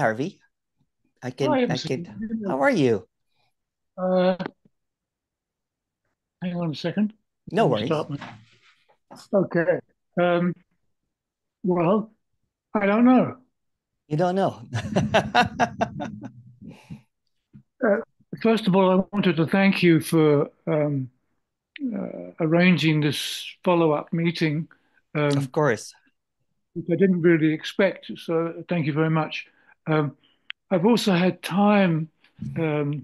Harvey. Hi, I Emerson. can. How are you? Uh, Hang on a second. No Let me worries. start. Okay. Um, well, I don't know. You don't know. Uh, First of all, I wanted to thank you for arranging this follow-up meeting, Of um, course. which I didn't really expect. So thank you very much. Um, I've also had time um,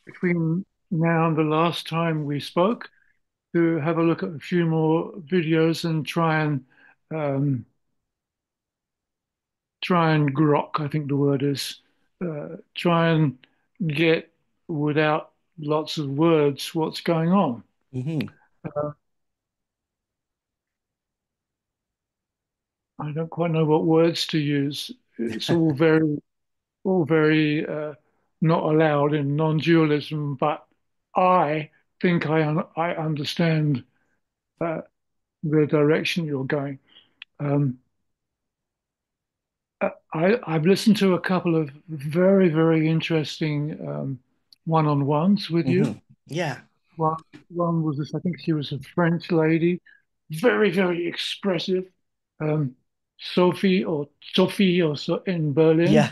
between now and the last time we spoke to have a look at a few more videos and um, try and grok, I think the word is, try and get without lots of words what's going on. Hmm. Uh, I don't quite know what words to use. It's all very not allowed in non-dualism, but I think I understand uh, the direction you're going. Um, I've listened to a couple of very, very interesting one-on-ones with you. Hmm. Yeah. One, one was this, I think she was a French lady, very, very expressive. Um, Sophie or so in Berlin. Yeah.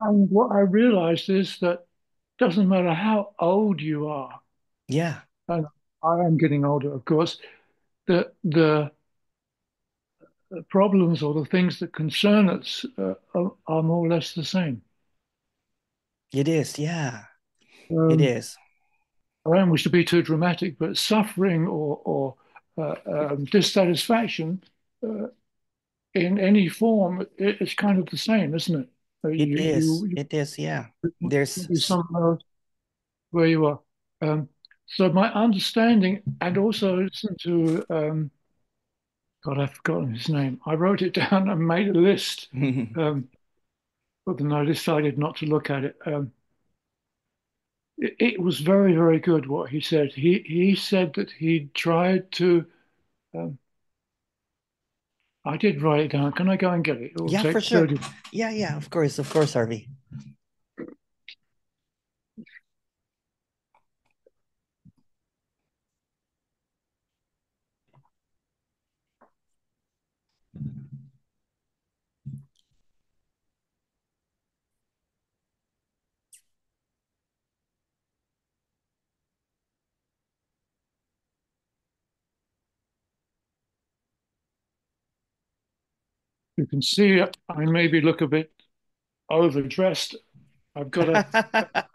And what I realized is that doesn't matter how old you are, Yeah. and I am getting older, of course, the problems or the things that concern us are more or less the same. It is. Yeah. It Um, is. I don't wish to be too dramatic, but suffering or dissatisfaction uh, in any form, it's kind of the same, isn't it? It is. You It is. Yeah. must be somewhere where you are. Um, so my understanding, and also listen to God, I've forgotten his name. I wrote it down and made a list, um, but then I decided not to look at it. It was very, very good what he said. He said that he tried to. Um, I did write it down. Can I go and get it? It will Yeah, for take sure. 30. Yeah. Yeah. Of course. Of course, Harvey. You can see I maybe look a bit overdressed. I've got a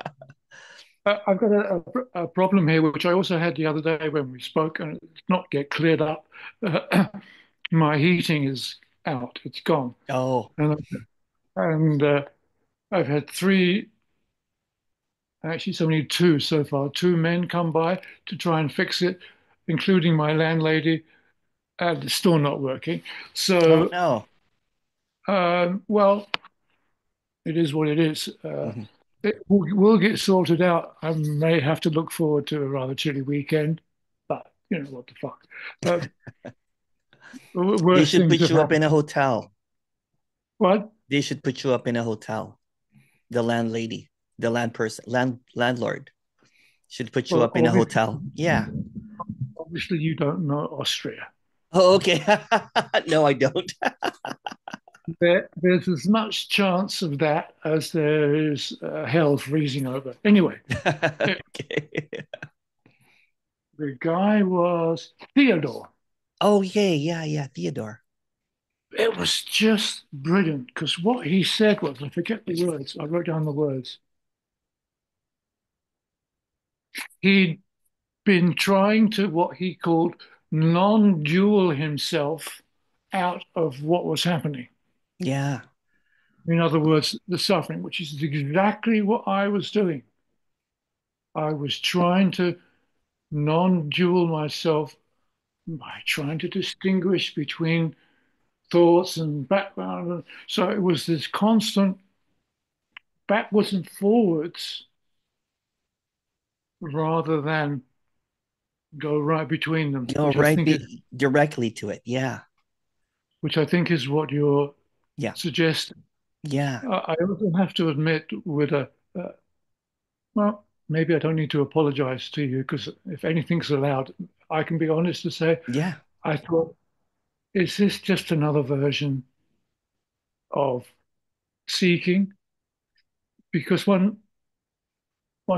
I've got a problem here, which I also had the other day when we spoke, and it's not yet cleared up. My heating is out; it's gone, Oh. and I've had three, actually, it's only two so far. Two men come by to try and fix it, including my landlady, and it's still not working. Oh So, no. well, it is what it is. Mhm. It will get sorted out. I may have to look forward to a rather chilly weekend, but you know what the fuck. Uh, They Worse should things put have you up happened. in a hotel. What? They should put you up in a hotel. The landlady, the landlord should put you Well, up in a hotel. Yeah. obviously you don't know Austria. Oh, okay. No, I don't. There's as much chance of that as there is hell freezing over. Anyway, Okay. the guy was Theodore. Oh, yeah, yeah, yeah. Theodore. It was just brilliant because what he said was, I forget the words, I wrote down the words. He'd been trying to what he called non-dual himself out of what was happening. Yeah. In other words, the suffering, which is exactly what I was doing. I was trying to non-dual myself by trying to distinguish between thoughts and background. So it was this constant backwards and forwards rather than go right between them, Go right which directly to it. Yeah. I think is what you're. Yeah. suggest. Yeah. I also have to admit, well, maybe I don't need to apologize to you because if anything's allowed, I can be honest to say Yeah. I thought, is this just another version of seeking? Because one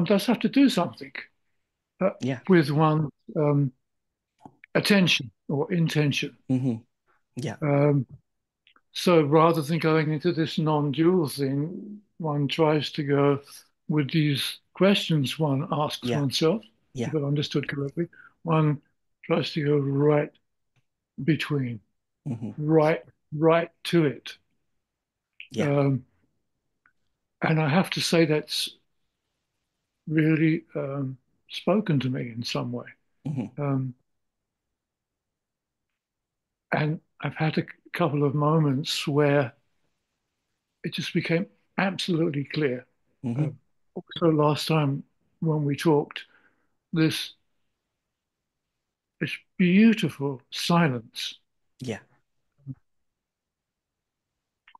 does have to do something uh, Yeah. with one's attention or intention. Hmm. Yeah. Um, so rather than going into this non-dual thing, one tries to go with these questions one asks Yeah. oneself, if Yeah. I've understood correctly. One tries to go right between, Hmm. right, right to it. Yeah. Um, and I have to say that's really spoken to me in some way. Hmm. Um, and I've had a couple of moments where it just became absolutely clear. Uh, Hmm. also, last time when we talked, this this beautiful silence Yeah.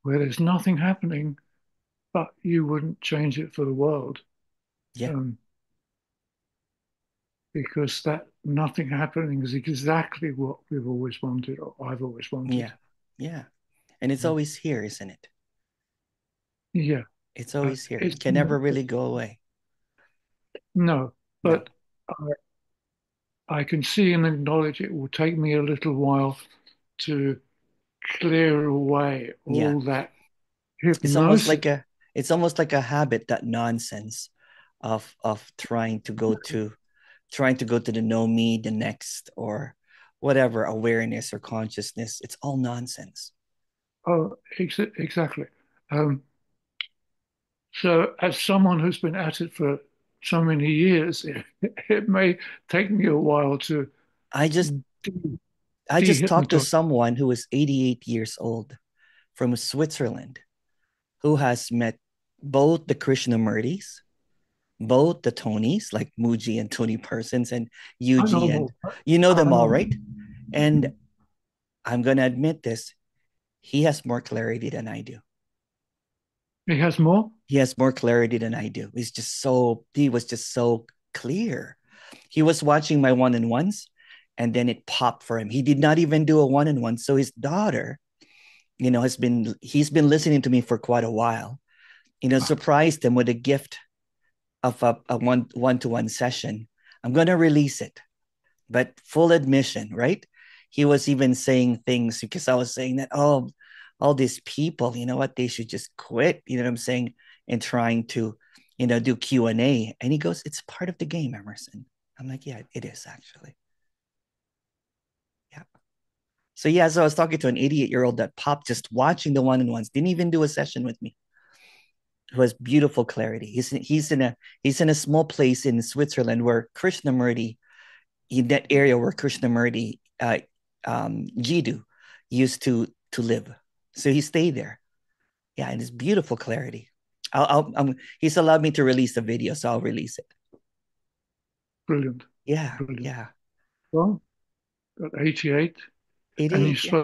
where there's nothing happening, but you wouldn't change it for the world, Yeah. um, because that nothing happening is exactly what we've always wanted, or I've always wanted. Yeah. Yeah. And it's always here, isn't it? Yeah, It's always here. it's It can never really go away. no, No. but I can see and acknowledge it will take me a little while to clear away Yeah. all that It's almost hypnosis. like a it's almost like a habit, that nonsense of trying to go to the no me, the next, or whatever awareness or consciousness. It's all nonsense. Oh, exactly. Um, so, as someone who's been at it for so many years, it may take me a while to I just de- I just talked to dehypnotize. someone who is 88 years old from Switzerland who has met both the Krishnamurtis, both the Tonys, like Muji and Tony Persons and I Yuji, and know, you know I them all, know. right? And I'm gonna admit this, he has more clarity than I do. He has more. He has more clarity than I do. He was just so clear. He was watching my one-on-ones and then it popped for him. He did not even do a one-on-one. So his daughter, he's been listening to me for quite a while, surprised him with a gift of a one-to-one session. I'm going to release it, but full admission, right? He was even saying things because I was saying that, oh, all these people, you know what, they should just quit, you know what I'm saying, and trying to, do Q&A. And he goes, it's part of the game, Emerson. I'm like, yeah, it is actually. Yeah. So yeah, so I was talking to an 88-year-old that popped just watching the one-on-ones, didn't even do a session with me, who has beautiful clarity. He's in a small place in Switzerland where Krishnamurti, in that area where Krishnamurti, Jiddu used to live. So he stayed there. Yeah, and it's beautiful clarity. He's allowed me to release the video, so I'll release it. Brilliant, Yeah, brilliant. yeah. Well, at 88, and you 88, yeah.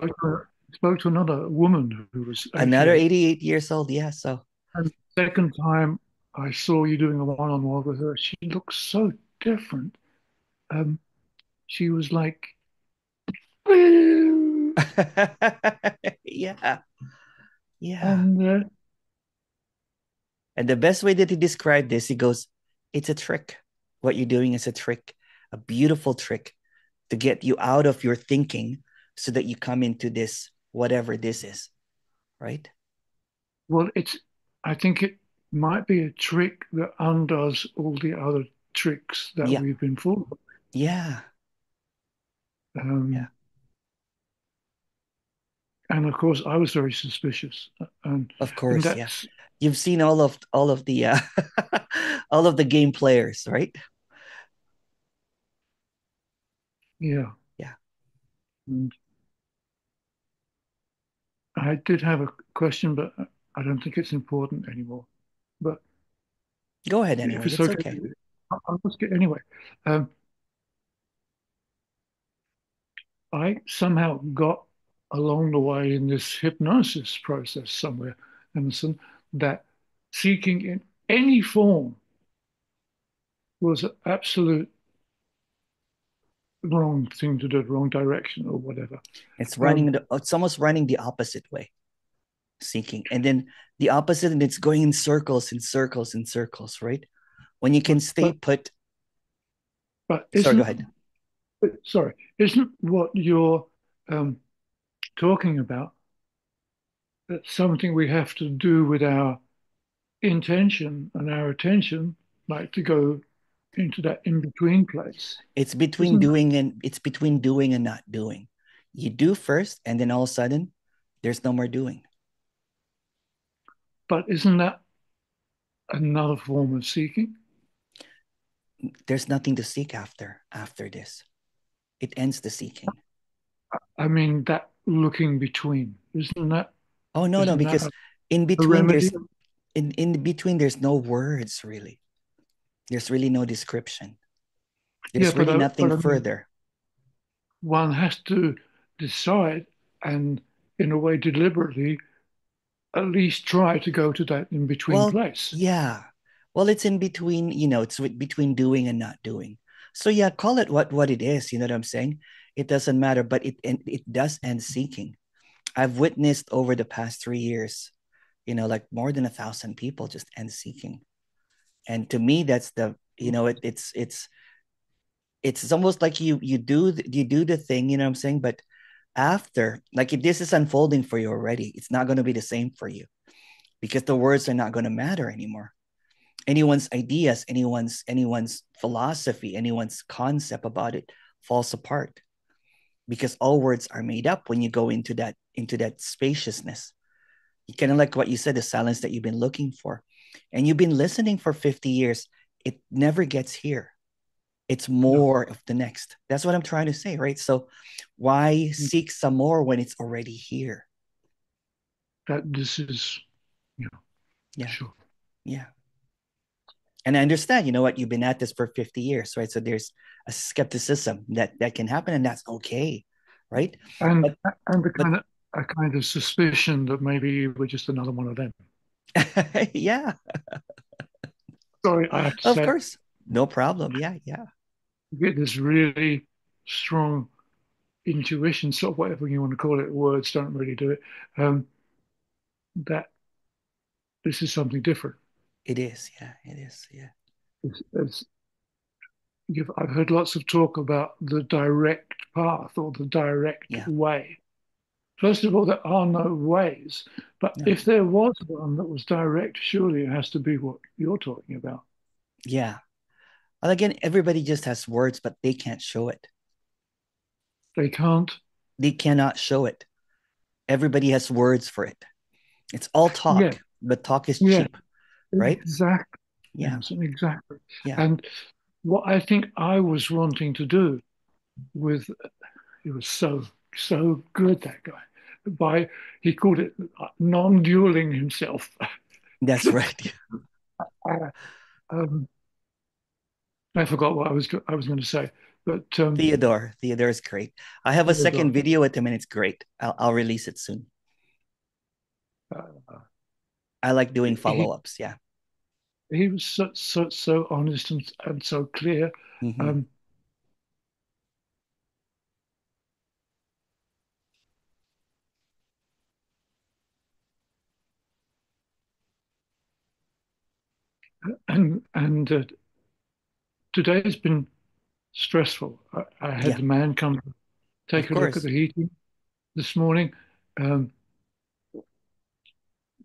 spoke to another woman who was Another 88. 88 years old, yeah. So And the second time I saw you doing a one-on-one with her, she looked so different. Um, she was like, and yeah, yeah. uh, And the best way that he described this, he goes, it's a trick. What you're doing is a trick, a beautiful trick to get you out of your thinking so that you come into this, whatever this is, right? well, I think it might be a trick that undoes all the other tricks that Yeah, we've been following. yeah, yeah. Um, and of course, I was very suspicious, Of and course, yeah. that's You've seen all of the all of the game players, right? yeah. Yeah. And I did have a question, but I don't think it's important anymore. But Go ahead if anyway. it's It's okay, okay. I'll ask it anyway. Um, I somehow got along the way in this hypnosis process somewhere, Emerson, that seeking in any form was an absolute wrong thing to do, wrong direction or whatever. Um, It's almost running the opposite way, seeking. And then the opposite, and it's going in circles and circles and circles, right? When you can stay but put. but Sorry, go isn't ahead. sorry, isn't what you're um, talking about something we have to do with our intention and our attention, like to go into that in between place? Isn't It's between doing and not doing. You do first, and then all of a sudden, there's no more doing. but isn't that another form of seeking? There's nothing to seek after this. It ends the seeking. I mean, that looking between, Oh no, no, isn't that because in a between remedy? there's in between there's no words really. There's really no description. Yeah, There's really nothing but I mean, further. one has to decide and, in a way, deliberately at least try to go to that in between Well, place. yeah. Well, it's in between, between doing and not doing. So yeah, call it what it is, you know what I'm saying? It doesn't matter, but it does end seeking. I've witnessed over the past 3 years, like more than 1,000 people just end seeking. And to me, that's it's almost like you do the thing, you know what I'm saying? But after, like if this is unfolding for you already, it's not going to be the same for you because the words are not going to matter anymore. Anyone's ideas, anyone's philosophy, anyone's concept about it falls apart because all words are made up when you go into that spaciousness. You kind of like what you said, the silence that you've been looking for. And you've been listening for 50 years. It never gets here. It's No, more of the next. That's what I'm trying to say, right? So why seek some more when it's already here? that this is, you know, Yeah. sure. Yeah. And I understand, you know what, you've been at this for 50 years, right? So there's a skepticism that can happen, and that's okay, right? And But and but a kind of suspicion that maybe we're just another one of them. yeah, Sorry, I have to of say, course. No problem. Yeah, yeah. you get this really strong intuition, sort of whatever you want to call it. Words don't really do it. Um, that this is something different. It is. Yeah, it is. Yeah. It's, I've heard lots of talk about the direct path or the direct Yeah. way. First of all, there are no ways, but No. if there was one that was direct, surely it has to be what you're talking about. Yeah. Well, again, everybody just has words, but they can't show it. They can't. They cannot show it. Everybody has words for it. It's all Yeah, talk, but talk is yeah, cheap, right? exactly. Yeah. Emerson, exactly. Yeah. And what I think I was wanting to do with he was so good, that guy. By He called it non-dueling himself. That's right. Uh, um, I forgot what I was going to say, but Theodore is great. I have a second uh, video with him and it's great. I'll release it soon. I like doing he follow-ups. Yeah. he was so honest and so clear. Hmm. Um, and today has been stressful. I had Yeah, the man come of take a look at course. the heating this morning, um,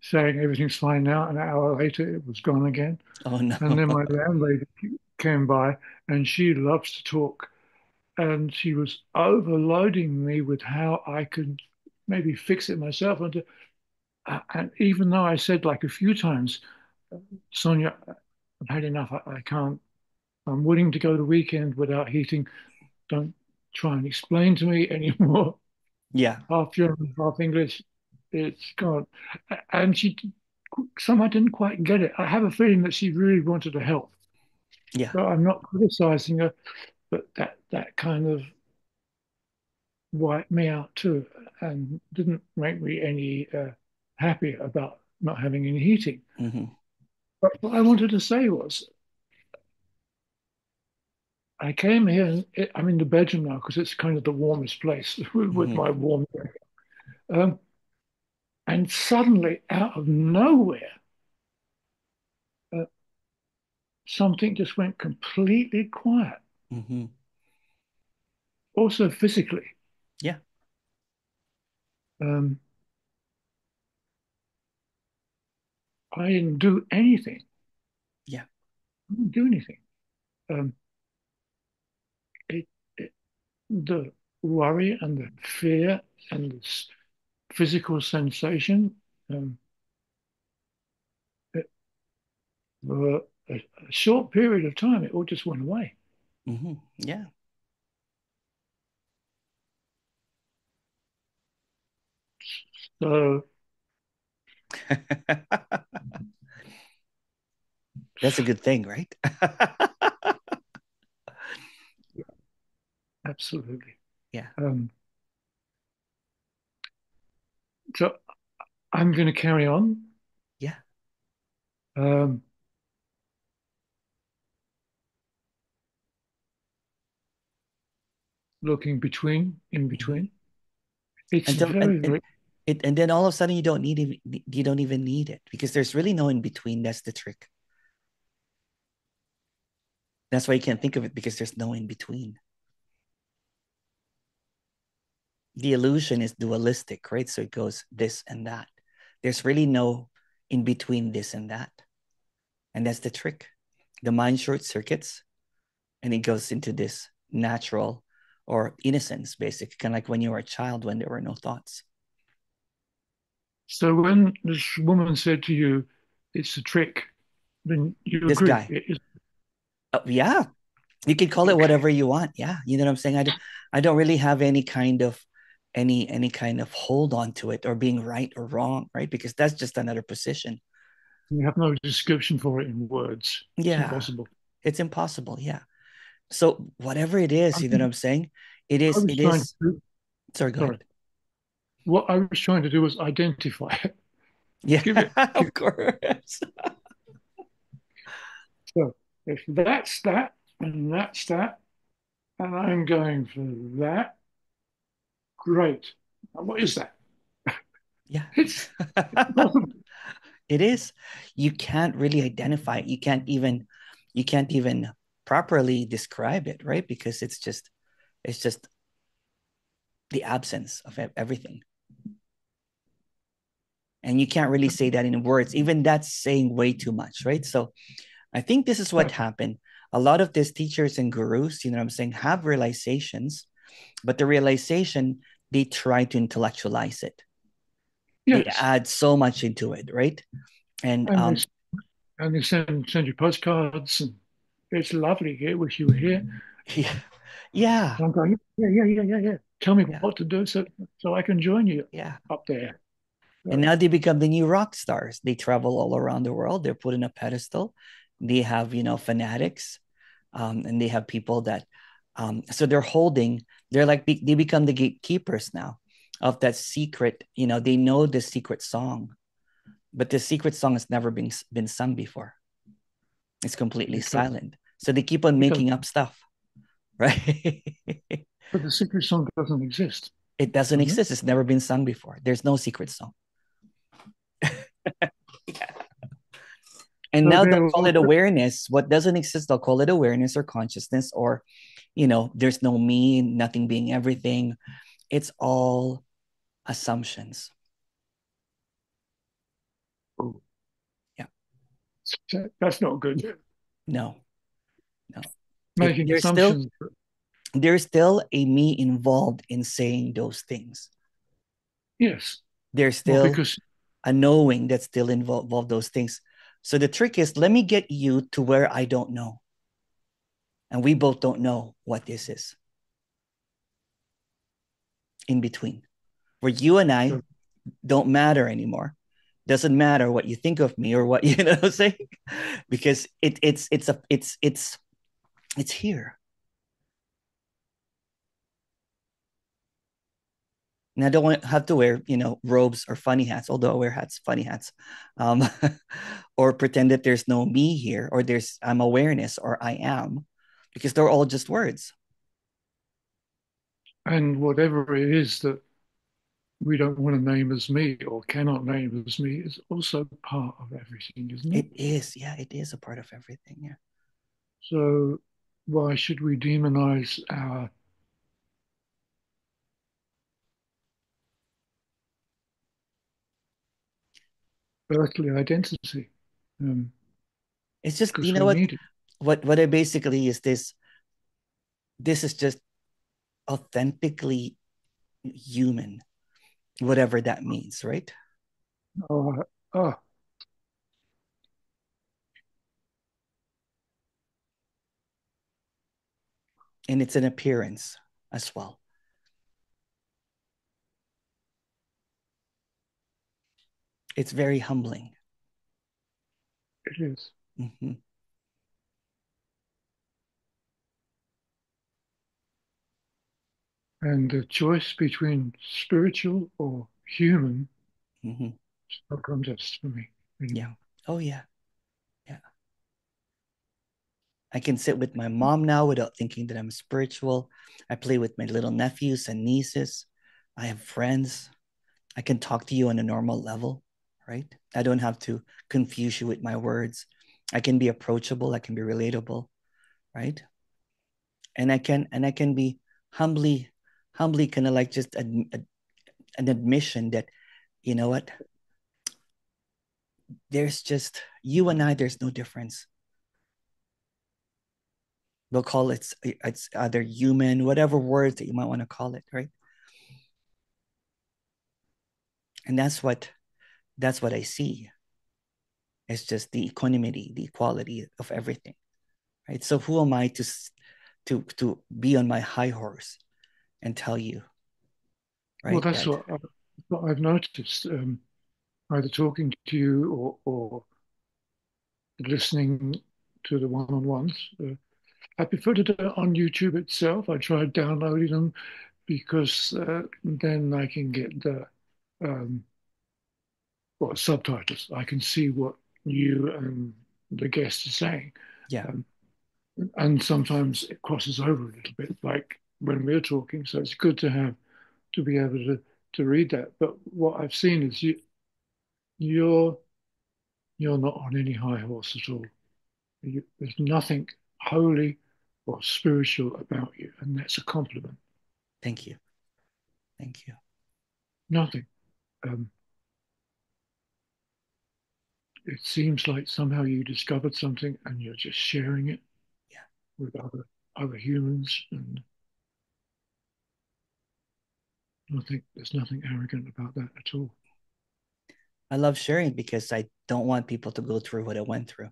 saying everything's fine now. An hour later, it was gone again. Oh no. And then my landlady came by, and she loves to talk, and she was overloading me with how I could maybe fix it myself. And even though I said like a few times, Sonia, I've had enough. I can't. I'm willing to go the weekend without heating. Don't try and explain to me anymore. Yeah, Half German, half English. It's gone. And she somehow didn't quite get it. I have a feeling that she really wanted to help. yeah, So I'm not criticizing her, but that kind of wiped me out too, and didn't make me any happy about not having any heating. Hmm. But what I wanted to say was, I came here, and I'm in the bedroom now because it's kind of the warmest place with Hmm. my warm. Um, and suddenly, out of nowhere, uh, something just went completely quiet. Hmm. Also physically, Yeah. um, I didn't do anything. Yeah. I didn't do anything. Um, it, it, the worry and the fear and the physical sensation, um, it, for a short period of time, it all just went away. Hmm. Yeah. So, That's a good thing, right? yeah, absolutely. Yeah. Um, so I'm going to carry on. Yeah. Um, looking in Hmm. between. It's Until very, very, and then all of a sudden you don't even need it because there's really no in between. That's the trick. That's why you can't think of it because there's no in between. The illusion is dualistic, right? So it goes this and that. There's really no in between this and that. And that's the trick. The mind short circuits and it goes into this natural or innocence, basically, kind of like when you were a child when there were no thoughts. so when this woman said to you, it's a trick, then you This agree. guy, It is yeah, you can call it okay. whatever you want. Yeah, you know what I'm saying. I don't really have any kind of hold on to it or being right or wrong, right? Because that's just another position. You have no description for it in words. It's Yeah, impossible. it's impossible. Yeah. So whatever it is, I you know what think I'm saying? I was It trying to is. do, Sorry, go sorry. ahead. What I was trying to do was identify it. Yeah, Give of course. so if that's that, and I'm going for that, great. And what is that? Yeah. It's impossible. It is. You can't really identify it. You can't even properly describe it, right? Because it's just the absence of everything. And you can't really say that in words. Even that's saying way too much, right? So I think this is what happened. A lot of these teachers and gurus, you know what I'm saying, have realizations, but the realization, they try to intellectualize it. They Yes. add so much into it, right? And And they send you postcards and it's lovely here. Wish you were here. yeah, yeah, And I'm going, yeah, yeah, yeah, yeah, yeah. Tell me yeah, what to do so I can join you yeah. up there. And So, now they become the new rock stars. They travel all around the world. They're put in a pedestal. They have, fanatics, and they have people that, so they're like, they become the gatekeepers now of that secret. They know the secret song, but the secret song has never been sung before. It's completely because silent. So they keep on because making up stuff, right? but the secret song doesn't exist, It doesn't doesn't it? exist. It's never been sung before. There's no secret song. And So now they'll they're call all it awareness. What doesn't exist, they'll call it awareness or consciousness, or, there's no me, nothing being everything. It's all assumptions. oh, Yeah. that's not good. No, no. Making There's still assumptions. a me involved in saying those things. Yes. There's Well, still because a knowing that still involve those things. So the trick is let me get you to where I don't know. And we both don't know what this is in between. Where you and I don't matter anymore. Doesn't matter what you think of me or what you know what I'm saying, because it's here. And I don't want have to wear, robes or funny hats, although I wear hats, funny hats, um, or pretend that there's no me here, or I'm awareness, or I am, because they're all just words. And whatever it is that we don't want to name as me or cannot name as me is also part of everything, isn't it? It is, yeah, it is a part of everything. Yeah, So why should we demonize our earthly identity? it's just, Because we need it. what I basically is this. This is just authentically human, whatever that means, right? Oh, oh, And it's an appearance as well. It's very humbling. it is. Hmm. And the choice between spiritual or human Hmm. is no contest for me Yeah. anymore. Oh yeah. Yeah. I can sit with my mom now without thinking that I'm spiritual. I play with my little nephews and nieces. I have friends. I can talk to you on a normal level, right? I don't have to confuse you with my words. I can be approachable. I can be relatable, right? And I can be humbly kind of like just an admission that, you know what, there's just you and I, there's no difference. We'll call it's either human, whatever words that you might want to call it, right? And that's what I see. It's just the equanimity, the equality of everything, right? So who am I to be on my high horse and tell you, Well, right, that's that what I've noticed, either talking to you or listening to the one-on-ones. I prefer to do it on YouTube itself. I tried downloading them because then I can get the um, subtitles. I can see what you and the guest are saying. yeah, Um, and sometimes it crosses over a little bit, like when we're talking. So it's good to have to be able to read that. But what I've seen is you're you're not on any high horse at all. There's nothing holy or spiritual about you, and that's a compliment. thank you, thank you. Nothing. Um, it seems like somehow you discovered something and you're just sharing it Yeah, with other humans, and nothing. There's nothing arrogant about that at all. I love sharing because I don't want people to go through what I went through.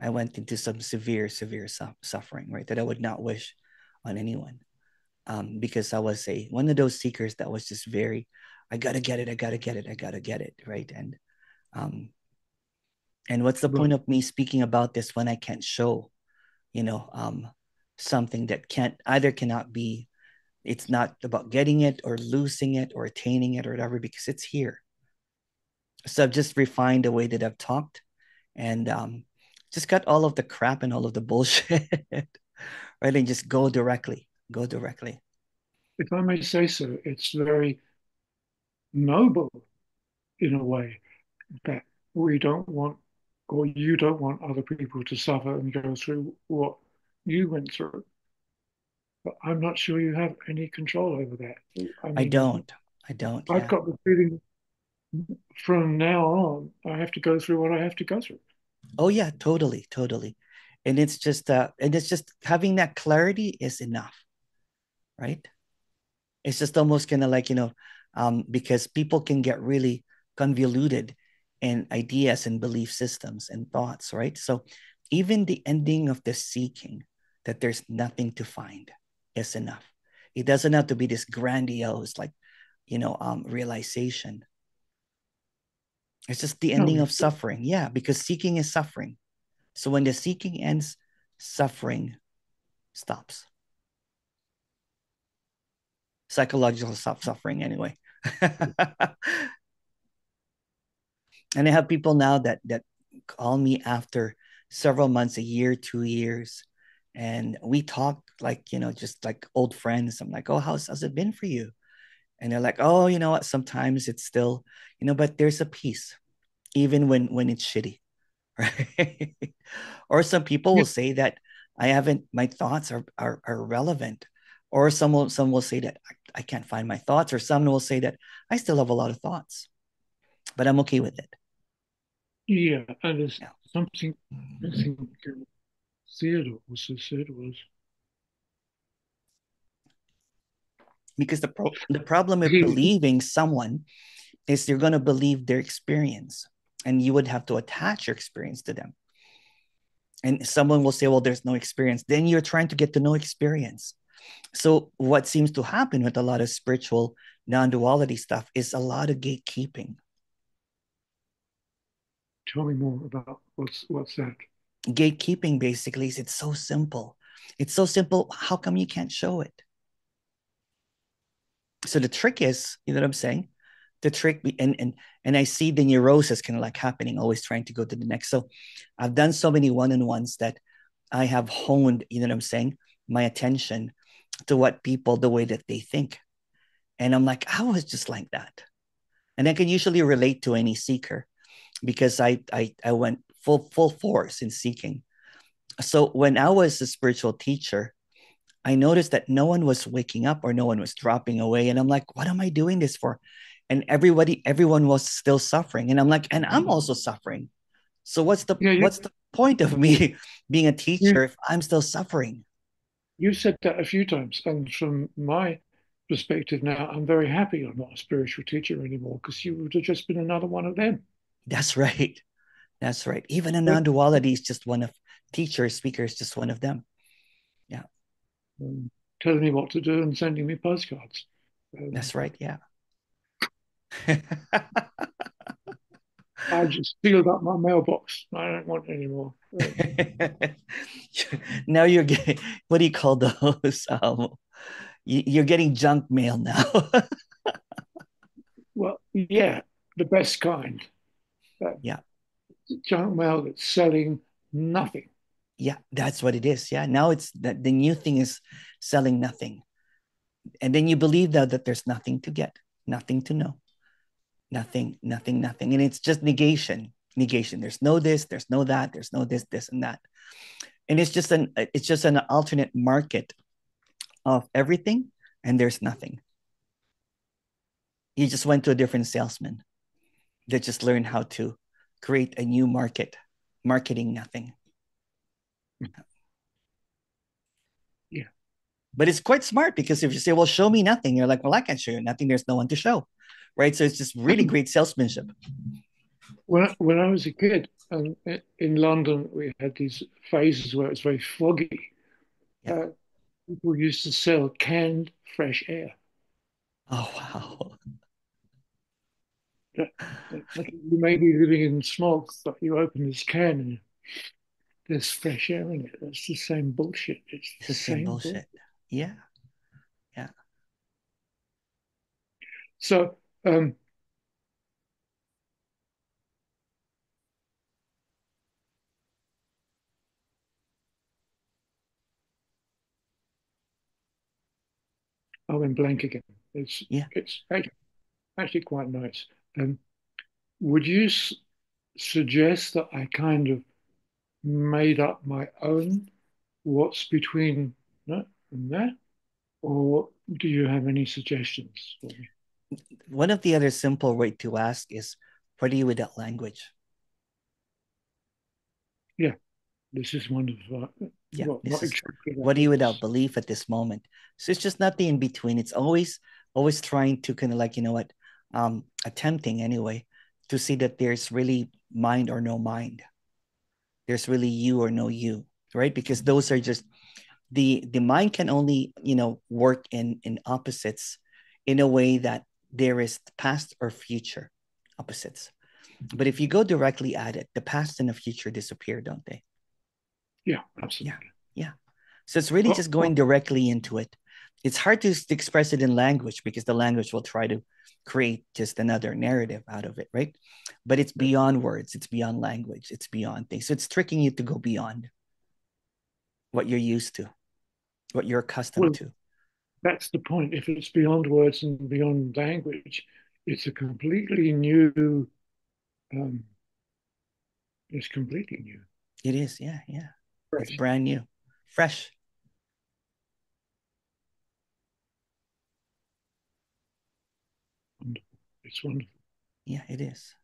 I went into some severe suffering, right? That I would not wish on anyone. Because I was a one of those seekers that was just very, I gotta get it, I gotta get it, I gotta get it, right? Um, and what's the point Right. of me speaking about this when I can't show, you know, um, something that cannot be. It's not about getting it or losing it or attaining it or whatever because it's here. So I've just refined the way that I've talked and just cut all of the crap and all of the bullshit, right? And just go directly. If I may say so, it's very noble in a way that we don't want, or you don't want other people to suffer and go through what you went through. But I'm not sure you have any control over that. I I mean, don't. I don't. I've Yeah. got the feeling from now on, I have to go through what I have to go through. Oh yeah, totally, totally. And it's just having that clarity is enough, right? It's just almost kind of like, because people can get really convoluted in ideas and belief systems and thoughts, right? So even the ending of the seeking, that there's nothing to find, is enough. It doesn't have to be this grandiose, like, realization. It's just the No, ending of suffering. Yeah, because seeking is suffering. So when the seeking ends, suffering stops. psychological suffering anyway. And I have people now that call me after several months, a year, 2 years, and we talk like, just like old friends. I'm like, oh, how's it been for you? And they're like, oh, you know what? Sometimes it's still, but there's a peace, even when it's shitty, right? Or some people Yeah, will say that my thoughts are relevant, or some will say that I can't find my thoughts, or some will say that I still have a lot of thoughts, but I'm okay with it. yeah, and there's Yeah. something I think Theodore also said was Because the problem with he, believing someone is you're going to believe their experience, and you would have to attach your experience to them. And someone will say, well, there's no experience. Then you're trying to get to no experience. So what seems to happen with a lot of spiritual non-duality stuff is a lot of gatekeeping. tell me more about what's that? Gatekeeping basically is it's so simple. It's so simple. How come you can't show it? So the trick is, you know what I'm saying? The trick, and I see the neurosis kind of like happening, always trying to go to the next. So I've done so many one-on-ones that I have honed, you know what I'm saying, my attention to what people, the way that they think. And I'm like, I was just like that. And I can usually relate to any seeker because I went full force in seeking. So when I was a spiritual teacher, I noticed that no one was waking up or no one was dropping away. And I'm like, what am I doing this for? And everyone was still suffering. And I'm like, and I'm also suffering. So Yeah, what's the point of me being a teacher you if I'm still suffering? you said that a few times, and from my perspective now, I'm very happy I'm not a spiritual teacher anymore because you would have just been another one of them. That's right. That's right. Even a But, non-duality is just one of teachers, speakers, just one of them. Yeah, telling me what to do and sending me postcards. Um, that's right. Yeah. I just filled up my mailbox. I don't want any more. Now you're getting, what do you call those? You're getting junk mail now. Well, yeah, the best kind. That Yeah. junk mail that's selling nothing. Yeah, that's what it is. Yeah. Now it's that the new thing is selling nothing. And then you believe that there's nothing to get, nothing to know, nothing. And it's just negation. There's no this, there's no that, there's no this and that. And it's just an alternate market of everything, and there's nothing. You just went to a different salesman that just learned how to create a new market, marketing nothing. Yeah. But it's quite smart because if you say, well, show me nothing, you're like, well, I can't show you nothing. There's no one to show. Right. So it's just really great salesmanship. When I was a kid, and in London, we had these phases where it was very foggy. Yeah. Uh, People used to sell canned fresh air. Oh, wow. That, like you may be living in smoke, but you open this can and there's fresh air in it. That's the same bullshit. It's It's the the same same bullshit. bullshit. Yeah. Yeah. So, I went blank again. It's Yeah. it's actually quite nice. Um, would you suggest that I kind of made up my own what's between that and that, or do you have any suggestions for me? One of the other simple way to ask is, what are you without language? Yeah, this is one of Yeah. well, This not is, exactly that, what are but you without it's belief at this moment? So it's just not the in between. It's always trying to kind of like, attempting anyway to see that there's really mind or no mind. There's really you or no you, right? Because those are just the mind can only, work in opposites in a way that there is past or future opposites. But if you go directly at it, the past and the future disappear, don't they? yeah, Yeah. absolutely. Yeah. So it's really Oh, just oh, going directly into it It's hard to express it in language because the language will try to create just another narrative out of it, right? But it's beyond words, it's beyond language, it's beyond things. So it's tricking you to go beyond what you're used to, what you're accustomed Well, to. that's the point. If it's beyond words and beyond language, it's a completely new. Um, it's completely new. It is, yeah, yeah. It's Fresh. brand new, fresh. Wonderful. It's wonderful. Yeah, it is.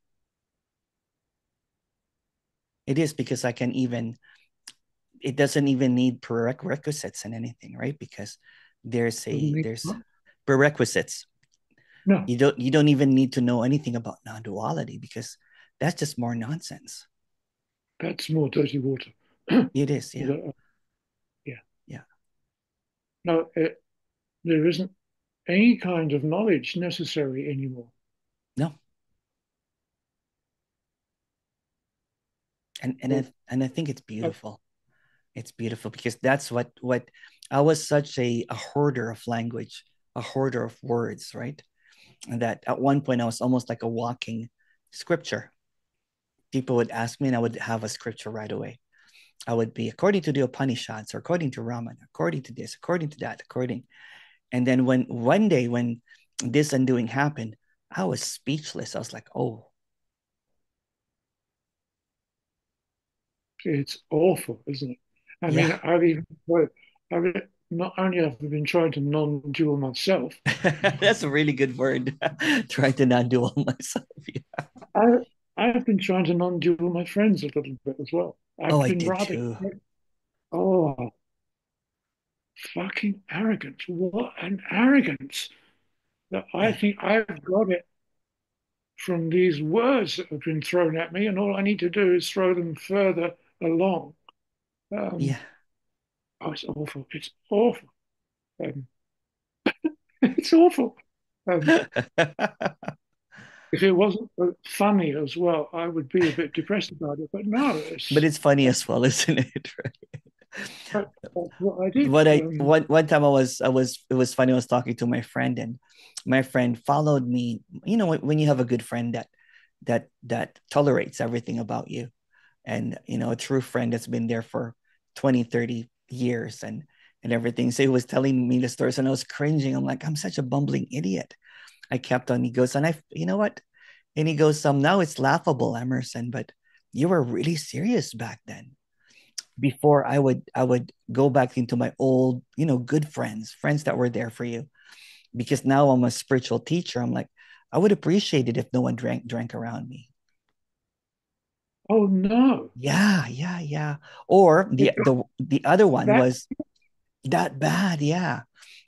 It is because I can even, it doesn't even need prerequisites and anything, right? Because Doesn't need there's much. prerequisites. No, You don't even need to know anything about non-duality because that's just more nonsense. that's more dirty water. It is, yeah, Yeah. yeah. No, there isn't any kind of knowledge necessary anymore. No, Well, and I think it's uh, beautiful. It's beautiful because that's what I was such a hoarder of language, a hoarder of words, right? And that at one point I was almost like a walking scripture. People would ask me, and I would have a scripture right away. I would be according to the Upanishads, or according to Raman, according to this, according to that, according. And then when one day when this undoing happened, I was speechless. I was like, oh, it's awful, isn't it? I yeah. mean, I've not only have I been trying to non-dual myself, That's a really good word. Trying to not do all myself. Yeah. I I've been trying to non-dual my friends a little bit as well. Oh, I've I been did rather, too. oh, fucking arrogant. What an arrogance that I Yeah. think I've got it from these words that have been thrown at me, and all I need to do is throw them further along. Um, Yeah. oh, it's awful. It's awful. Um, it's awful. Um, if it wasn't funny as well, I would be a bit depressed about it. But no, But it's funny as well, isn't it? that's what I did. What I one time I was it was funny. I was talking to my friend, and my friend followed me. You know, when you have a good friend that tolerates everything about you, and a true friend that's been there for 20, 30 years and everything. So he was telling me the stories and I was cringing. I'm like, I'm such a bumbling idiot. I kept on. He goes, and I, you know what? And he goes, now it's laughable, Emerson, but you were really serious back then. Before I would go back into my old, good friends that were there for you. Because now I'm a spiritual teacher. I'm like, I would appreciate it if no one drank around me. oh no, Yeah, yeah, yeah. Or it the other got one that. was that bad, yeah.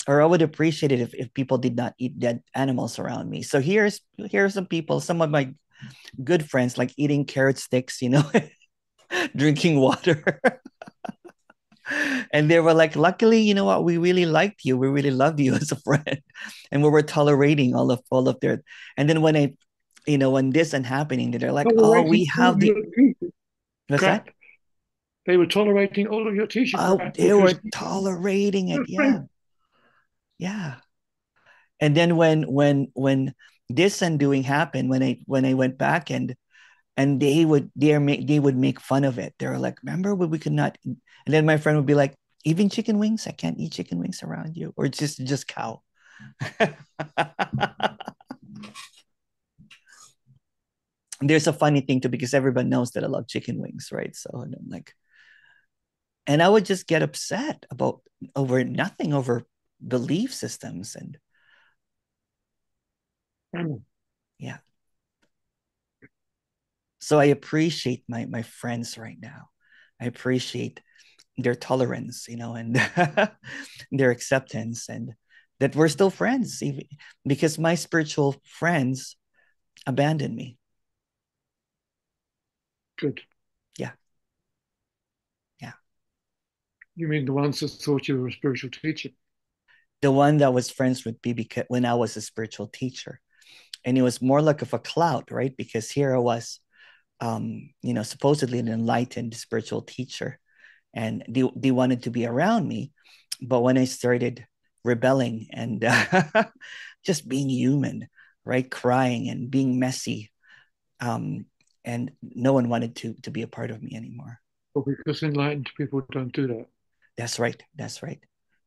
Or I would appreciate it if people did not eat dead animals around me. So here's some people, some of my good friends, like eating carrot sticks, drinking water. And they were like, luckily, you know what, we really liked you. We really loved you as a friend. And we were tolerating all of their, and then when this and happening, they're like, oh, we Tolerating all have of the, your teaching what's that? crap. They were tolerating all of your teaching Oh, crap they because were tolerating it. you're Yeah. friends. Yeah. And then when this undoing happened, when I went back and they would make fun of it. They were like, remember when we could not, and then my friend would be like, even chicken wings, I can't eat chicken wings around you, or just cow. There's a funny thing too because everyone knows that I love chicken wings, right? So and I'm like, and I would just get upset about over nothing, over belief systems, and Mm. yeah. So I appreciate my friends right now. I appreciate their tolerance, and their acceptance, and that we're still friends, even because my spiritual friends abandoned me. Good. Yeah, yeah. You mean the ones that thought you were a spiritual teacher? The one that was friends with me because when I was a spiritual teacher, and it was more like of a clout, right? Because here I was, supposedly an enlightened spiritual teacher, and they wanted to be around me, but when I started rebelling and just being human, right? Crying and being messy. Um, and no one wanted to be a part of me anymore. Or because enlightened people don't do that. That's right. That's right.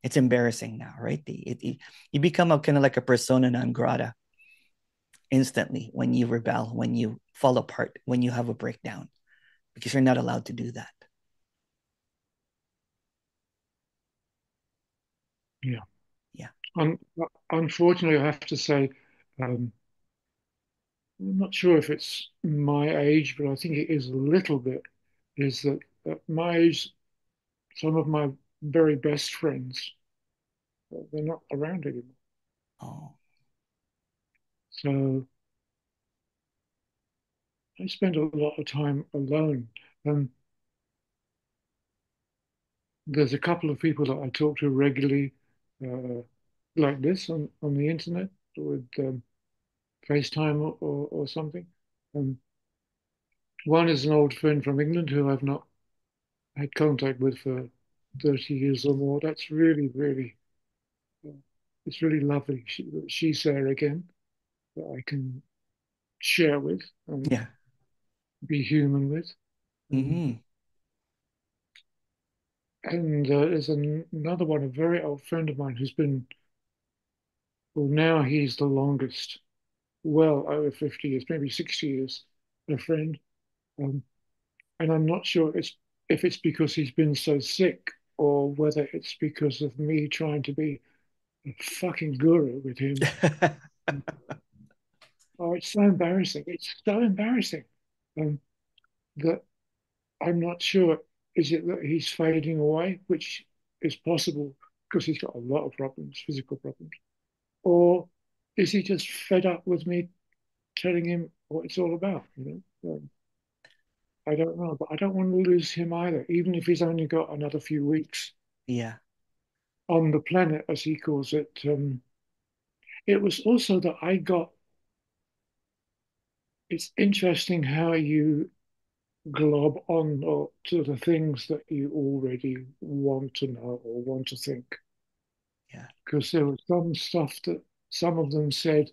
It's embarrassing now, right? You become a kind of like a persona non grata instantly when you rebel, when you fall apart, when you have a breakdown, because you're not allowed to do that. Yeah. Yeah. Un Unfortunately, I have to say, um, I'm not sure if it's my age, but I think it is a little bit, is that at my age, some of my very best friends, they're not around anymore. Oh, So I spend a lot of time alone. And there's a couple of people that I talk to regularly, uh, like this on the internet with FaceTime or something. Um, One is an old friend from England who I've not had contact with for 30 years or more. That's really, really, uh, it's really lovely. She's there again that I can share with and yeah. be human with. Um, Mm-hmm. and there's another one, a very old friend of mine who's been, well, now he's the longest, well over 50 years, maybe 60 years, a friend. Um, and I'm not sure if it's because he's been so sick or whether it's because of me trying to be a fucking guru with him. Oh, it's so embarrassing. It's so embarrassing. Um, that I'm not sure. Is it that he's fading away, which is possible because he's got a lot of problems, physical problems, or is he just fed up with me telling him what it's all about? I don't know, but I don't want to lose him either, even if he's only got another few weeks Yeah. on the planet, as he calls it. It was also that I got. It's interesting how you glob on or to the things that you already want to know or want to think. Yeah. Because there was some stuff that some of them said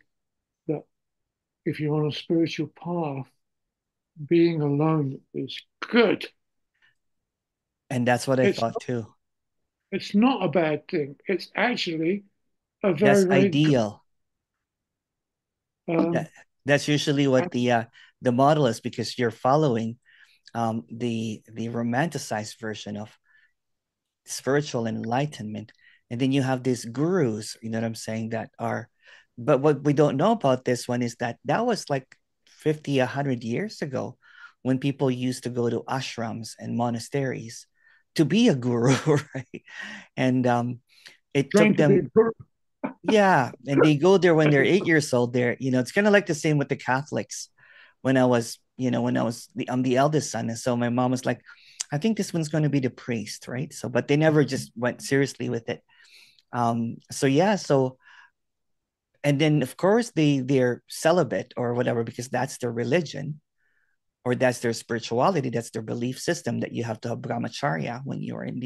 that if you're on a spiritual path, being alone is good. And that's what I It's thought too. it's not a bad thing. It's actually a That's very, very good. ideal. Um, That that's usually and what the model is because you're following the romanticized version of spiritual enlightenment. And then you have these gurus, you know what I'm saying, that are, but what we don't know about this one is that that was like 50, 100 years ago when people used to go to ashrams and monasteries to be a guru, right? And it took trying to be them, a guru. yeah, and they go there when they're 8 years old. There, it's kind of like the same with the Catholics. When I was, I'm the eldest son, and so my mom was like, "I think this one's going to be the priest, right?" So, but they never just went seriously with it. So yeah, so and then of course they're celibate or whatever because that's their religion or that's their spirituality, that's their belief system that you have to have brahmacharya when you're in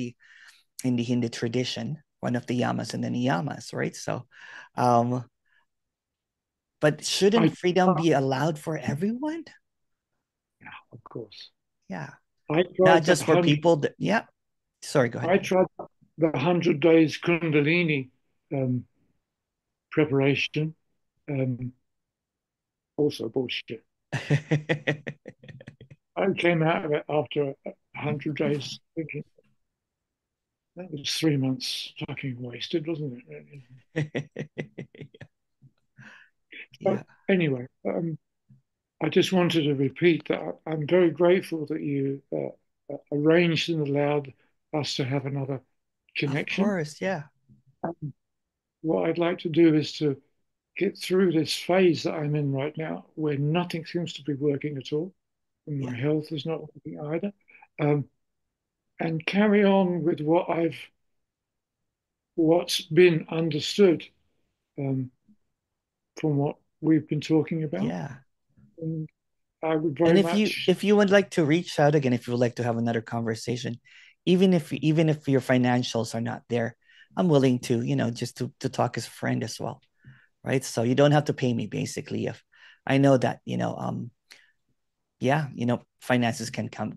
the Hindu tradition, one of the yamas and the niyamas, right? So, um, but shouldn't I, freedom be allowed for everyone? yeah, of course. Yeah. I Not tried the just for hundred. people that, yeah. Sorry, go ahead. I tried the 100 days Kundalini um, preparation. Um, Also bullshit. I came out of it after 100 days thinking that was 3 months fucking wasted, wasn't it? Yeah. But anyway, I just wanted to repeat that I'm very grateful that you arranged and allowed us to have another Of connection. course. Yeah. Um, what I'd like to do is to get through this phase that I'm in right now, where nothing seems to be working at all, and Yeah. my health is not working either. Um, and carry on with what's been understood from what we've been talking about. Yeah. And I would And very if you much, if you would like to reach out again, if you would like to have another conversation, even if your financials are not there, I'm willing to, just to talk as a friend as well, right? So you don't have to pay me basically if I know that, yeah, finances can come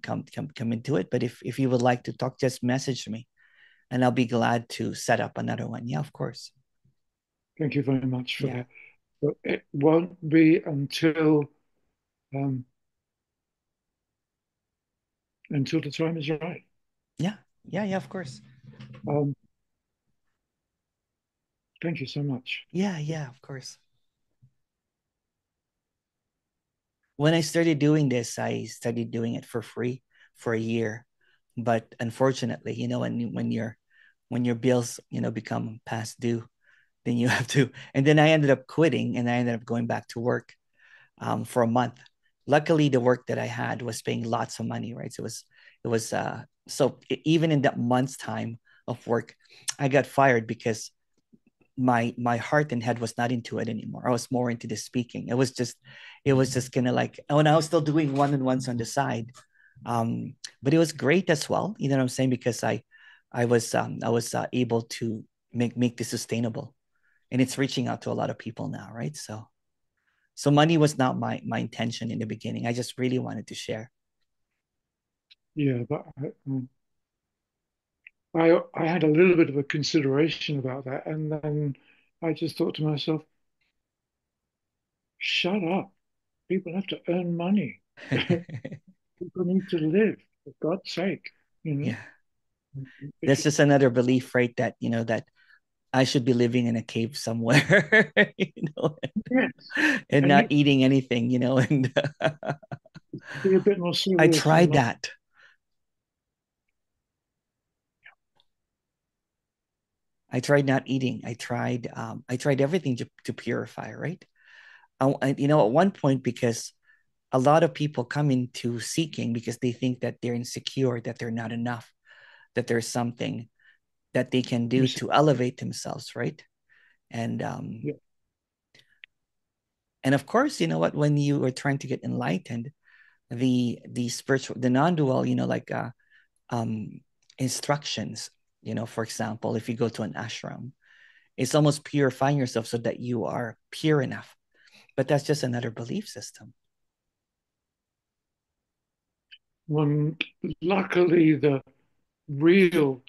into it. But if you would like to talk, just message me and I'll be glad to set up another one. Yeah, of course. Thank you very much for Yeah. that. But it won't be um, until the time is right. Yeah. Yeah, yeah, of course. Um, Thank you so much. Yeah, yeah, of course. When I started doing this, I started doing it for free for a year. But unfortunately, when your bills, become past due, then you have to. And then I ended up quitting and I ended up going back to work for a month. Luckily, the work that I had was paying lots of money, right? So even in that month's time of work, I got fired because my heart and head was not into it anymore. I was more into the speaking. It was just kind of like, oh, and I was still doing one-on-ones on the side. But it was great as well. You know what I'm saying? Because I was able to make this sustainable, and it's reaching out to a lot of people now, right? So money was not my intention in the beginning. I just really wanted to share. Yeah, but I had a little bit of a consideration about that, and then I just thought to myself, shut up. People have to earn money. People need to live, for God's sake. You know, Yeah. if That's just another belief, right? That I should be living in a cave somewhere, yes, and and not you eating anything, and be a bit more I serious and tried not. that. I tried not eating. I tried everything to purify, right? At one point, because a lot of people come into seeking because they think that they're insecure, that they're not enough, that there's something that they can do to elevate themselves, right? And Yeah, and of course, you know what? When you are trying to get enlightened, the spiritual, the non-dual, um, instructions. For example, if you go to an ashram, it's almost purifying yourself so that you are pure enough. But that's just another belief system. one luckily the real,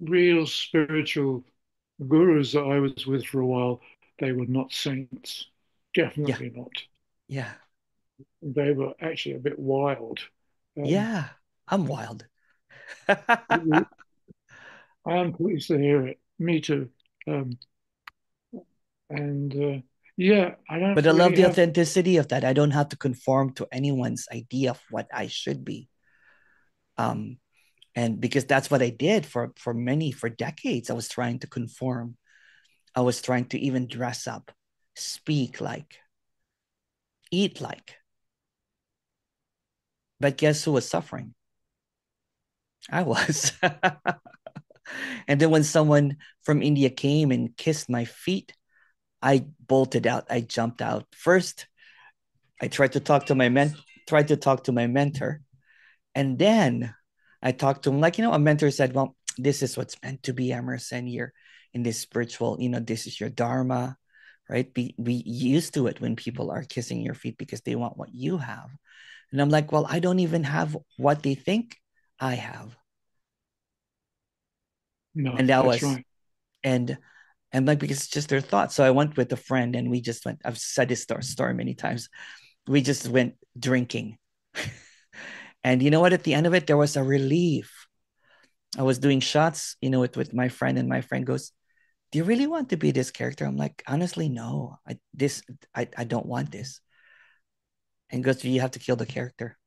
real spiritual gurus that I was with for a while, they were not saints. Yeah, Definitely not. yeah, They were actually a bit wild. Um, yeah. I'm wild. I am pleased to hear it. Me too. Um, and yeah, I don't But I love really the have. authenticity of that. I don't have to conform to anyone's idea of what I should be. Um, and because that's what I did for decades. I was trying to conform. I was trying to even dress up, speak like, eat like. But guess who was suffering? I was. And then when someone from India came and kissed my feet, I bolted out. I jumped out. First, I tried to talk to my mentor. And then I talked to him, like, a mentor said, well, this is what's meant to be, Emerson. You're in this spiritual, this is your dharma, right? Be used to it when people are kissing your feet because they want what you have. And I'm like, well, I don't even have what they think I have. No, And that that's was, right. and like, because it's just their thoughts. So I went with a friend and we just went, I've said this story many times. We just went drinking. And you know what? At the end of it, there was a relief. I was doing shots, with my friend, and my friend goes, "Do you really want to be this character?" I'm like, honestly, no. I don't want this. And goes, "You have to kill the character."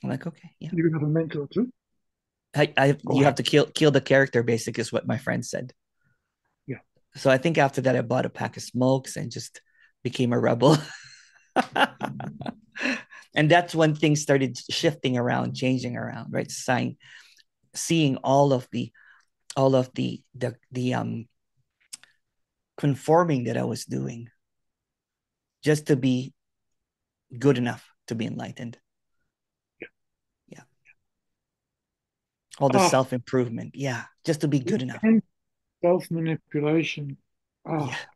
I'm like, okay, yeah. You have a mentor too? You Oh, have to kill the character, basically, is what my friend said. yeah. So I think after that, I bought a pack of smokes and just became a rebel. And that's when things started shifting around, changing around, right? Seeing all of the conforming that I was doing just to be good enough to be enlightened. Yeah. all the Ah, self-improvement. Yeah, just to be good enough. and self-manipulation. Yeah. Ah,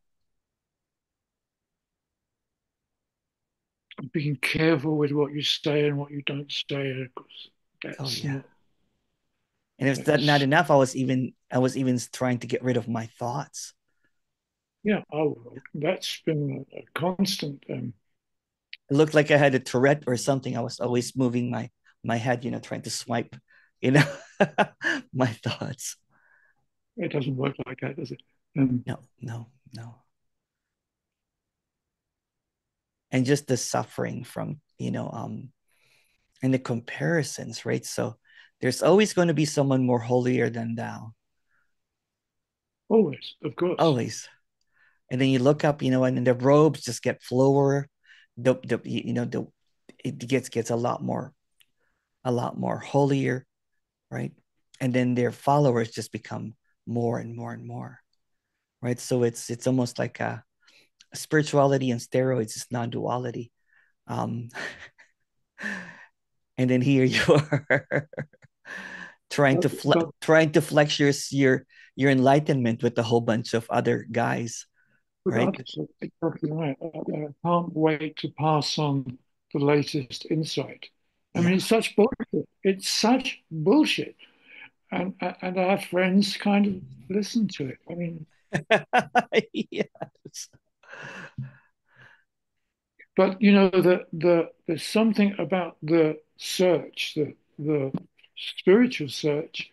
being careful with what you say and what you don't say, because Oh that's yeah. not, And if that not that's, enough, I was even trying to get rid of my thoughts. yeah, oh, that's been a constant. It looked like I had a Tourette or something. I was always moving my head, trying to swipe, you know, my thoughts. It doesn't work like that, does it? No, no, no. And just the suffering from, and the comparisons, right? So there's always going to be someone more holier than thou, Always, of course. always. And then you look up, and the robes just get flower. The you know the it gets a lot more holier, right? And then their followers just become more and more and more, right? So it's almost like a spirituality and steroids is non-duality. Um, and then here you are But trying to flex your enlightenment with a whole bunch of other guys, right? regardless of exactly right, I can't wait to pass on the latest insight. I mean, Yeah. it's such bullshit. It's such bullshit. And our friends kind of listen to it. I mean, Yes. but there's something about the search, the spiritual search,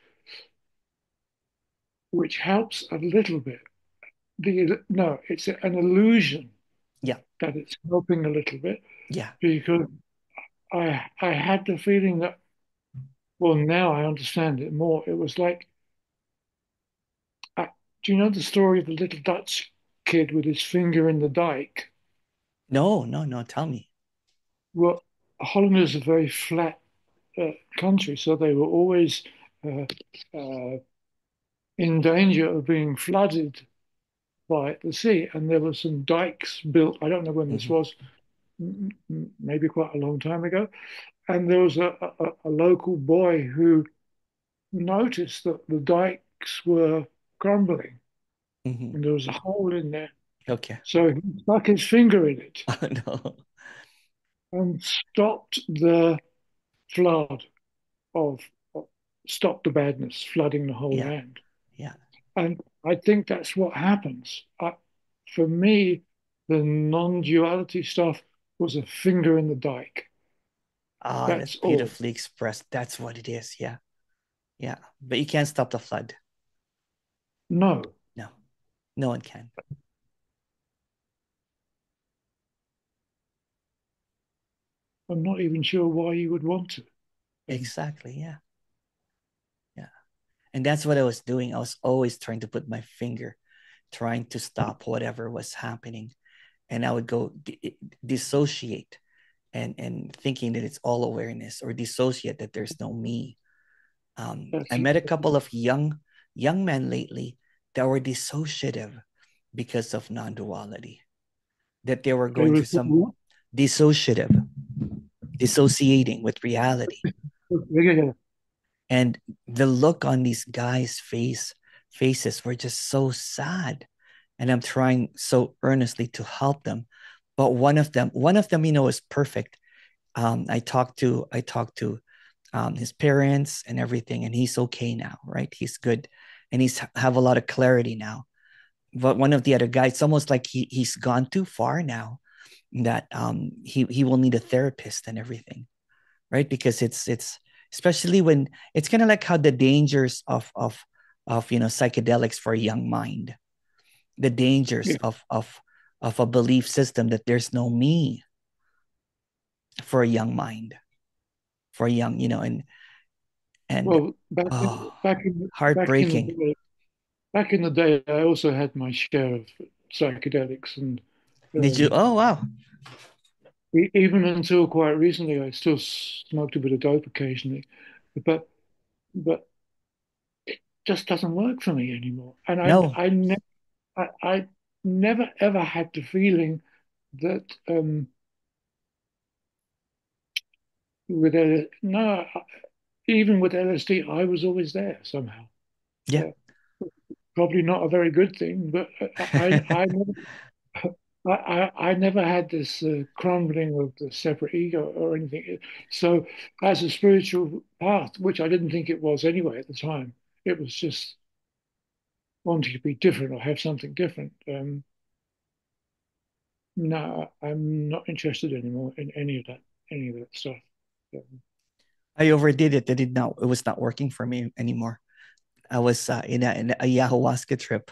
which helps a little bit. The no, it's an illusion Yeah. that it's helping a little bit Yeah. because I had the feeling that, well, now I understand it more. It was like, do you know the story of the little Dutch kid with his finger in the dike? No, no, no. Tell me. Well, Holland is a very flat country, so they were always uh, uh, in danger of being flooded by the sea. And there were some dikes built. I don't know when this Hmm. was, maybe quite a long time ago. And there was a local boy who noticed that the dikes were crumbling Hmm. and there was a hole in there. Okay. So he stuck his finger in it Oh, no. and stopped the flood of, stopped the badness flooding the whole Yeah. land. Yeah. And I think that's what happens. For me, the non-duality stuff was a finger in the dike. Ah, that's That's all. beautifully expressed. That's what it is. Yeah. Yeah. But you can't stop the flood. No, No, no one can. I'm not even sure why you would want to. Um, Exactly. Yeah. Yeah. And that's what I was doing. I was always trying to put my finger, trying to stop whatever was happening. And I would go dissociate and thinking that it's all awareness or dissociate that there's no me. I that's met a couple of young men lately that were dissociative because of non-duality, that they were they going were. through some dissociative, dissociating with reality. Yeah, yeah, yeah. And the look on these guys' faces were just so sad. And I'm trying so earnestly to help them. But one of them, is perfect. I talked to his parents and everything, and he's okay now, right? He's good, and he's have a lot of clarity now. But one of the other guys, it's almost like he's gone too far now. That he will need a therapist and everything, right? Because it's especially when it's kind of like how the dangers of psychedelics for a young mind, the dangers Yeah. of a belief system that there's no me for a young mind, for a young, and Well, oh, back in the heartbreaking. day, back in the day, I also had my share of psychedelics, and Did you? um, Oh, wow. even until quite recently, I still smoked a bit of dope occasionally, but but just doesn't work for me anymore. And No. I never ever had the feeling that with a no. even with LSD, I was always there somehow. Yeah. Uh, Probably not a very good thing, but I never had this crumbling of the separate ego or anything. So, as a spiritual path, which I didn't think it was anyway at the time, it was just wanting to be different or have something different. No, I'm not interested anymore in any of that stuff. Um, I overdid it. It was not working for me anymore. I was in a ayahuasca trip,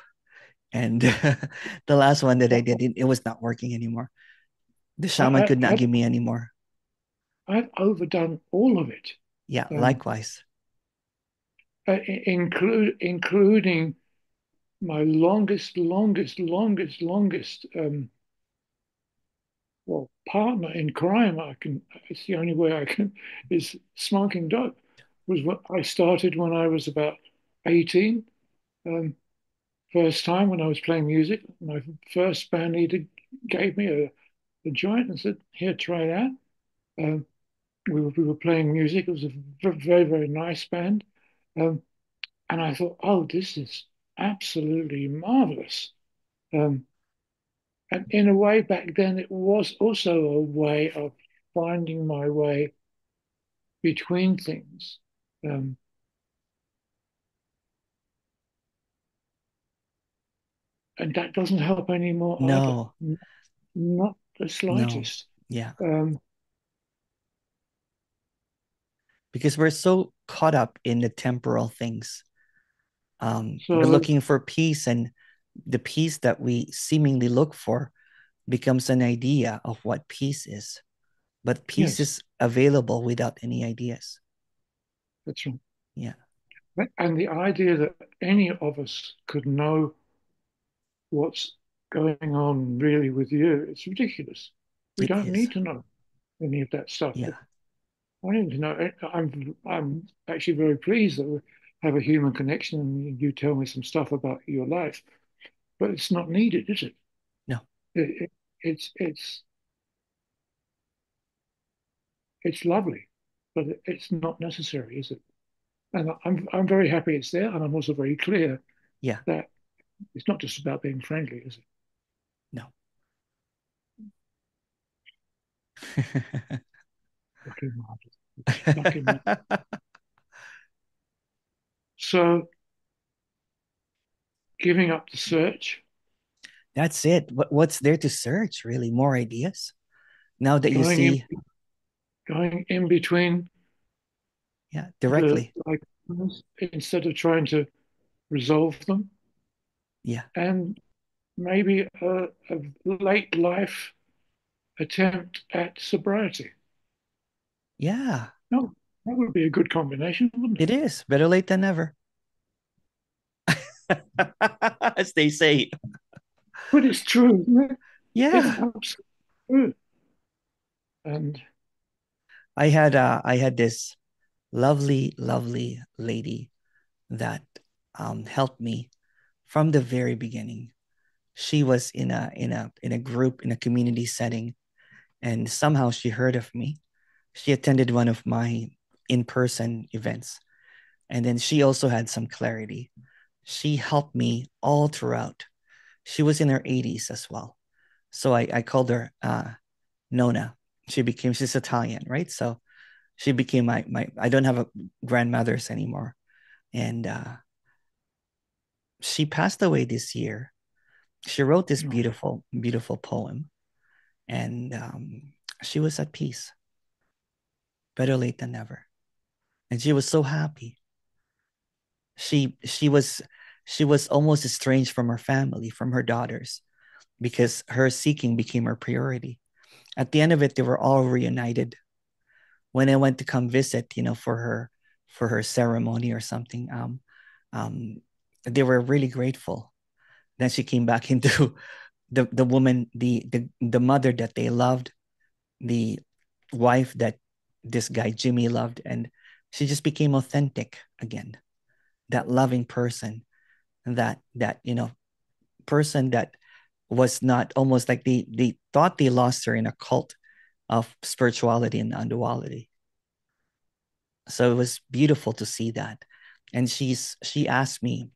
and the last one that I did, it was not working anymore. The shaman I, could not I, give me anymore. I've overdone all of it, Yeah, um, likewise. including my longest, well, partner in crime. It's the only way I can, is smoking dope. Was what I started when I was about 18. Um, First time when I was playing music, my first band leader gave me a joint and said, "Here, try that." Um, we were playing music. It was a very, very nice band. Um, and I thought, oh, this is absolutely marvelous. Um, and in a way, back then, it was also a way of finding my way between things. Um, and that doesn't help anymore either. No, Not the no. slightest. Yeah. Um, Because we're so caught up in the temporal things. We're so, looking for peace, and the peace that we seemingly look for becomes an idea of what peace is. But peace yes, is available without any ideas. that's right. Yeah, And the idea that any of us could know what's going on really with you, it's ridiculous. We it don't is. need to know any of that stuff. Yeah, I need to know. I'm actually very pleased that we have a human connection and you tell me some stuff about your life, but it's not needed, is it? no. it, it it's it's lovely, but it's not necessary, is it? And I'm very happy it's there, and I'm also very clear Yeah, that it's not just about being friendly, is it? no. Lucky market. Lucky market. So giving up the search, That's it. What's there to search, really? More ideas? Now that you going in, see, going in between yeah, the directly. like instead of trying to resolve them, Yeah, and maybe a late life attempt at sobriety. yeah, No, that would be a good combination, wouldn't it? it is. Better late than never, as they say. But it's true, isn't it? It's Yeah. absolutely true. And I had this lovely, lovely lady that helped me from the very beginning. She was in a group in a community setting, and somehow she heard of me. She attended one of my in-person events, and then she also had some clarity. She helped me all throughout. She was in her 80s as well. So I called her Nona. She's Italian, right? So she became my I don't have a grandmothers anymore. And she passed away this year. She wrote this oh, beautiful, beautiful poem, and she was at peace, better late than never. And she was so happy. She she was almost estranged from her family, from her daughters, because her seeking became her priority. At the end of it, they were all reunited. When I went to come visit, for her ceremony or something, um, they were really grateful. Then she came back into the woman, the mother that they loved, the wife that this guy Jimmy loved, and she just became authentic again. That loving person, that person that was not, almost like they thought they lost her in a cult of spirituality and unduality. So it was beautiful to see that. And she asked me,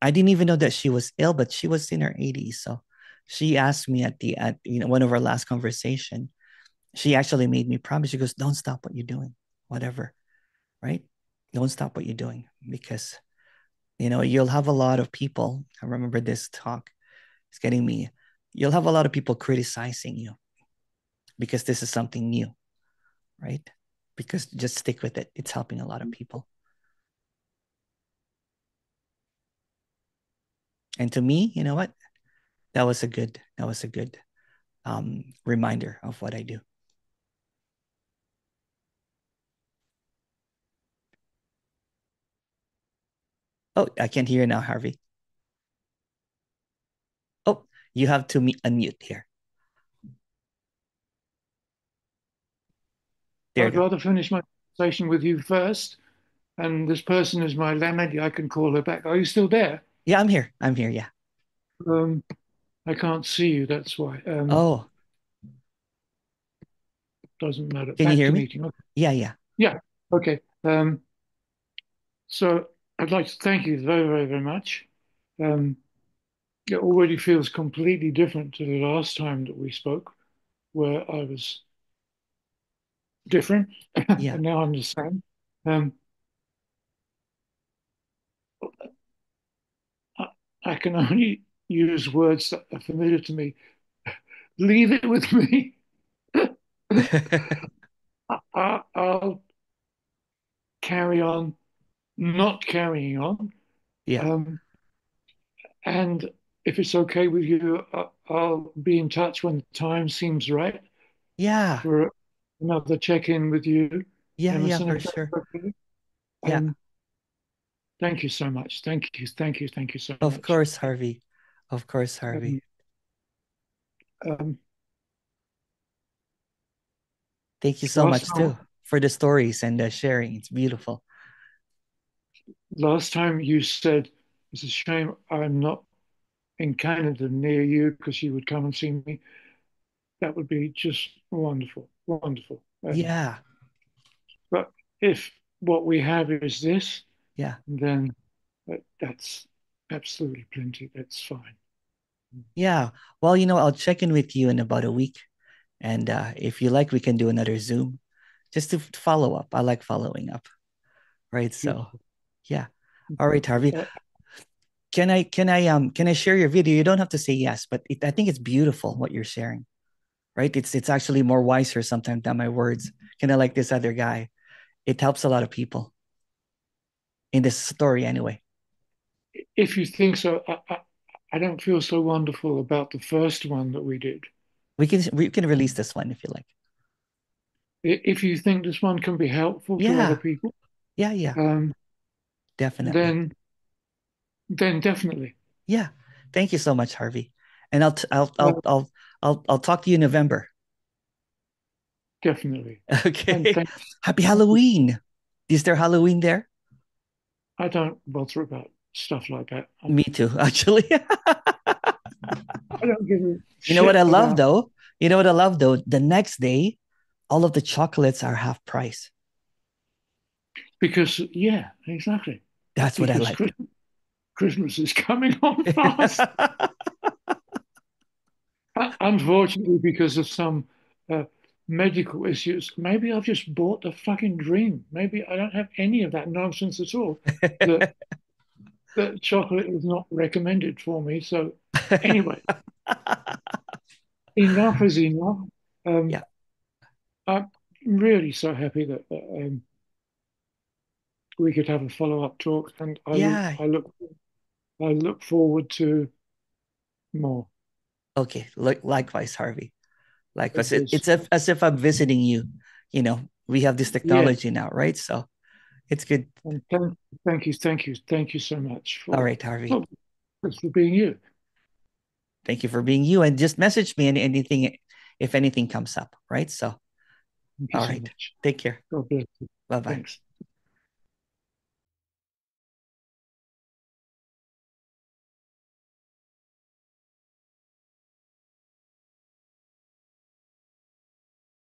I didn't even know that she was ill, but she was in her 80s. So she asked me at one of our last conversation. She actually made me promise. She goes, "Don't stop what you're doing, whatever, right? Don't stop what you're doing because you'll have a lot of people. I remember this talk. It's getting me. You'll have a lot of people criticizing you because this is something new, right? Because just stick with it. It's helping a lot of people." And to me, you know what? That was a good reminder of what I do. Oh, I can hear you now, Harvey. Oh, you have to unmute here. There you I'd go. rather finish my conversation with you first, and this person is my landlady. I can call her back. Are you still there? Yeah, I'm here. I'm here. Yeah. Um, I can't see you. That's why. Oh, Doesn't matter. can you Back hear to me? meeting. Okay. Yeah, yeah, Yeah. Okay. So I'd like to thank you very, very, very much. Um, it already feels completely different to the last time that we spoke, where I was different, yeah. and now I'm the same. Um, I, I can only use words that are familiar to me. Leave it with me. I'll carry on, not carrying on. Yeah. Um, and if it's okay with you, I'll be in touch when the time seems right Yeah. for another check-in with you, Yeah, yeah, Emerson, for if that's sure. okay. Yeah. Um, thank you so much. Thank you so Of much. course, Harvey. Of course, Um, Harvey. um, Thank you so last much time, too for the stories and the sharing. It's beautiful. last time you said it's a shame I'm not in Canada near you because you would come and see me. That would be just wonderful, wonderful. Yeah. But if what we have is this, Yeah. then that's absolutely plenty. That's fine. Yeah. Well, I'll check in with you in about a week. And if you like, we can do another Zoom just to follow up. I like following up. Right. So, Beautiful. yeah. All right, Harvey. Uh, Can I share your video? You don't have to say yes, but I think it's beautiful what you're sharing, right? It's actually more wiser sometimes than my words. Kind of like this other guy. It helps a lot of people in this story anyway. if you think so, I don't feel so wonderful about the first one that we did. We can release this one if you like. If you think this one can be helpful to other Yeah, people, yeah, yeah, um, definitely. then then definitely, Yeah. Thank you so much, Harvey. And I'll t- uh, I'll talk to you in November. definitely. And Okay. Happy thank you. Halloween. Is there Halloween there? I don't bother about stuff like that. Me too, actually. I don't give a You know what I shit love about though? You know what I love though? The next day, all of the chocolates are half price. because yeah, exactly. That's what I Because like. Christmas is coming on fast. Unfortunately, because of some uh, medical issues, maybe I've just bought the fucking dream. Maybe I don't have any of that nonsense at all. The the chocolate is not recommended for me. So anyway, enough is enough. Um, Yeah. I'm really so happy that we could have a follow-up talk, and Yeah. I look forward to more Okay. Look, likewise, Harvey. of Likewise. this. It's as if I'm visiting you. We have this Yeah, technology now, right? So it's good. and thank you so much All right, Harvey. well, for being you. Thank you for being you. And just message me anything if anything comes up, right? So, Thank you all so right. much. Take care. God bless you. Bye bye. Thanks.